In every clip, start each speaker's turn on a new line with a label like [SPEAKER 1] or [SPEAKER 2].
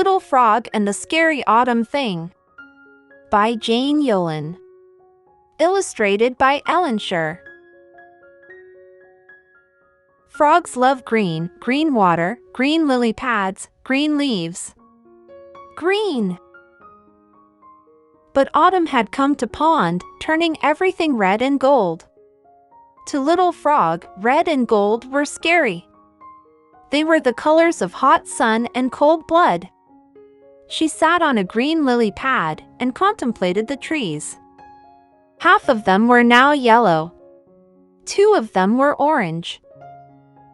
[SPEAKER 1] Little Frog and the Scary Autumn Thing by Jane Yolen. Illustrated by Ellen Shur. Frogs love green, green water, green lily pads, green leaves. Green! But autumn had come to pond, turning everything red and gold. To Little Frog, red and gold were scary. They were the colors of hot sun and cold blood. She sat on a green lily pad and contemplated the trees. Half of them were now yellow. 2 of them were orange.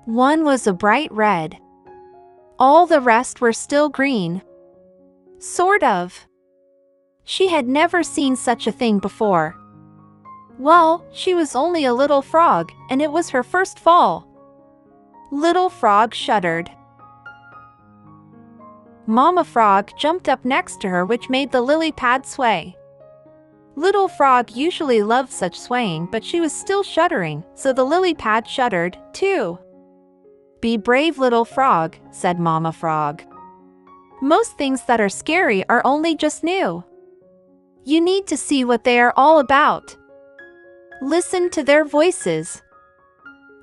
[SPEAKER 1] 1 was a bright red. All the rest were still green. Sort of. She had never seen such a thing before. Well, she was only a little frog, and it was her first fall. Little Frog shuddered. Mama Frog jumped up next to her, which made the lily pad sway. Little Frog usually loved such swaying, but she was still shuddering, so the lily pad shuddered, too. "Be brave, Little Frog," said Mama Frog. "Most things that are scary are only just new. You need to see what they are all about. Listen to their voices.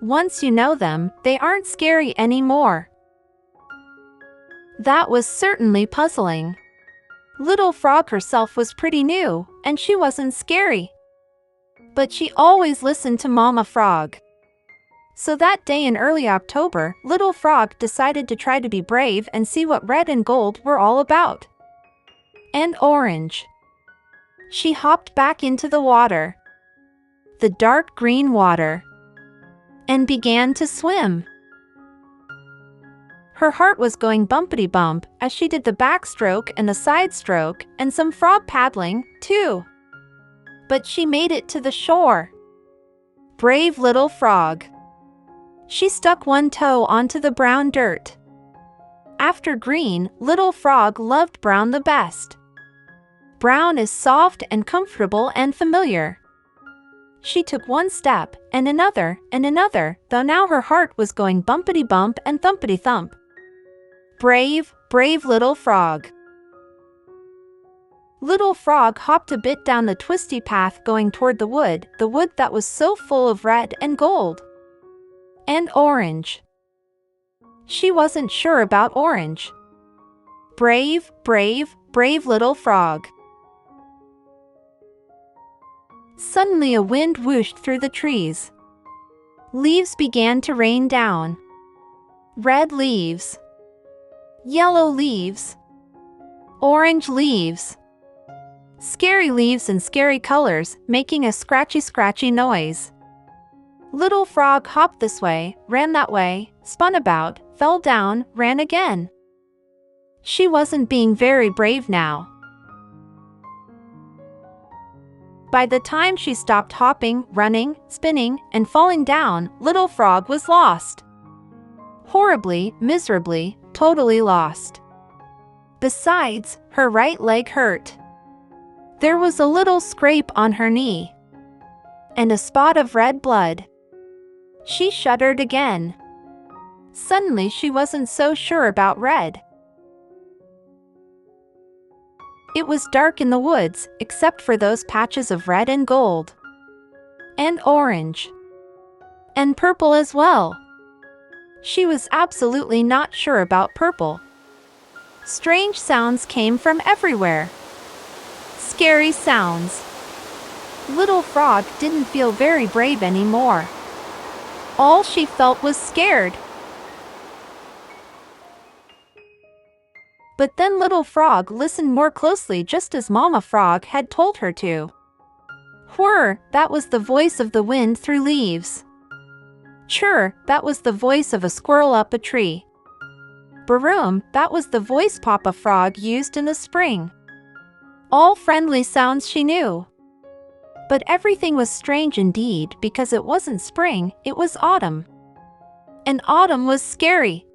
[SPEAKER 1] Once you know them, they aren't scary anymore." That was certainly puzzling. Little Frog herself was pretty new, and she wasn't scary. But she always listened to Mama Frog. So that day in early October, Little Frog decided to try to be brave and see what red and gold were all about. And orange. She hopped back into the water. The dark green water. And began to swim. Her heart was going bumpity-bump as she did the backstroke and the side stroke and some frog paddling, too. But she made it to the shore. Brave Little Frog. She stuck one toe onto the brown dirt. After green, Little Frog loved brown the best. Brown is soft and comfortable and familiar. She took one step, and another, though now her heart was going bumpity-bump and thumpity-thump. Brave, brave Little Frog. Little Frog hopped a bit down the twisty path going toward the wood that was so full of red and gold. And orange. She wasn't sure about orange. Brave, brave, brave Little Frog. Suddenly a wind whooshed through the trees. Leaves began to rain down. Red leaves. Yellow leaves. Orange leaves. Scary leaves in scary colors, making a scratchy noise. Little Frog hopped this way, ran that way, spun about, fell down, ran again. She wasn't being very brave now. By the time she stopped hopping, running, spinning, and falling down, Little Frog was lost. Horribly, miserably, totally lost. Besides, her right leg hurt. There was a little scrape on her knee. And a spot of red blood. She shuddered again. Suddenly she wasn't so sure about red. It was dark in the woods, except for those patches of red and gold. And orange. And purple as well. She was absolutely not sure about purple. Strange sounds came from everywhere. Scary sounds. Little Frog didn't feel very brave anymore. All she felt was scared. But then Little Frog listened more closely, just as Mama Frog had told her to. Whirr, that was the voice of the wind through leaves. Chirr, that was the voice of a squirrel up a tree. Baroom, that was the voice Papa Frog used in the spring. All friendly sounds she knew. But everything was strange indeed, because it wasn't spring, it was autumn. And autumn was scary.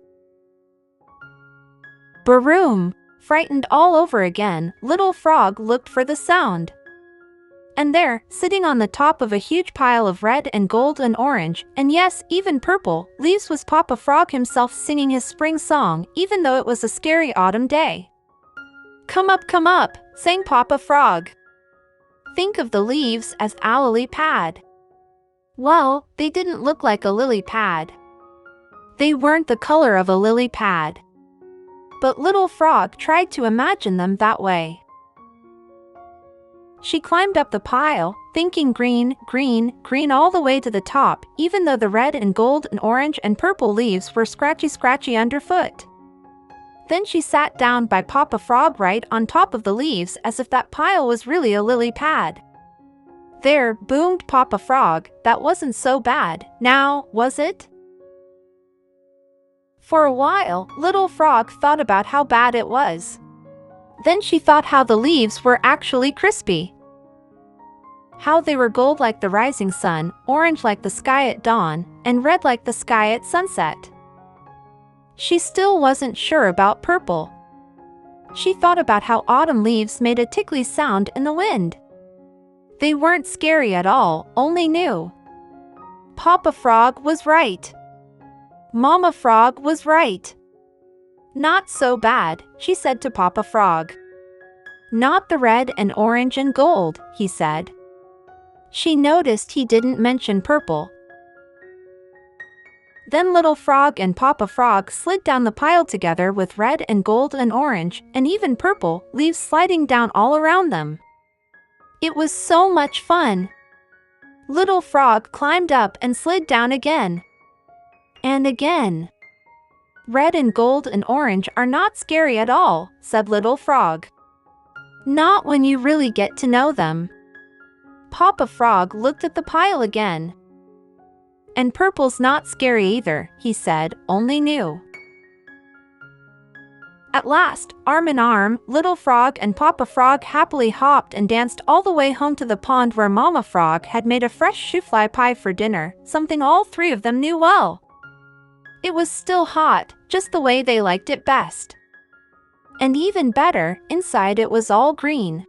[SPEAKER 1] Baroom! Frightened all over again, Little Frog looked for the sound. And there, sitting on the top of a huge pile of red and gold and orange, and yes, even purple, leaves was Papa Frog himself singing his spring song, even though it was a scary autumn day. come up," sang Papa Frog. Think of the leaves as a lily pad. Well, they didn't look like a lily pad. They weren't the color of a lily pad. But Little Frog tried to imagine them that way. She climbed up the pile, thinking green, green, green all the way to the top, even though the red and gold and orange and purple leaves were scratchy underfoot. Then she sat down by Papa Frog right on top of the leaves as if that pile was really a lily pad. "There," boomed Papa Frog, "that wasn't so bad, now, was it?" For a while, Little Frog thought about how bad it was. Then she thought how the leaves were actually crispy. How they were gold like the rising sun, orange like the sky at dawn, and red like the sky at sunset. She still wasn't sure about purple. She thought about how autumn leaves made a tickly sound in the wind. They weren't scary at all, only new. Papa Frog was right. Mama Frog was right. "Not so bad," she said to Papa Frog. "Not the red and orange and gold," he said. She noticed he didn't mention purple. Then Little Frog and Papa Frog slid down the pile together with red and gold and orange, and even purple, leaves sliding down all around them. It was so much fun. Little Frog climbed up and slid down again. And again. "Red and gold and orange are not scary at all," said Little Frog. "Not when you really get to know them." Papa Frog looked at the pile again. "And purple's not scary either," he said, "only new." At last, arm in arm, Little Frog and Papa Frog happily hopped and danced all the way home to the pond where Mama Frog had made a fresh shoo-fly pie for dinner, something all three of them knew well. It was still hot, just the way they liked it best. And even better, inside it was all green.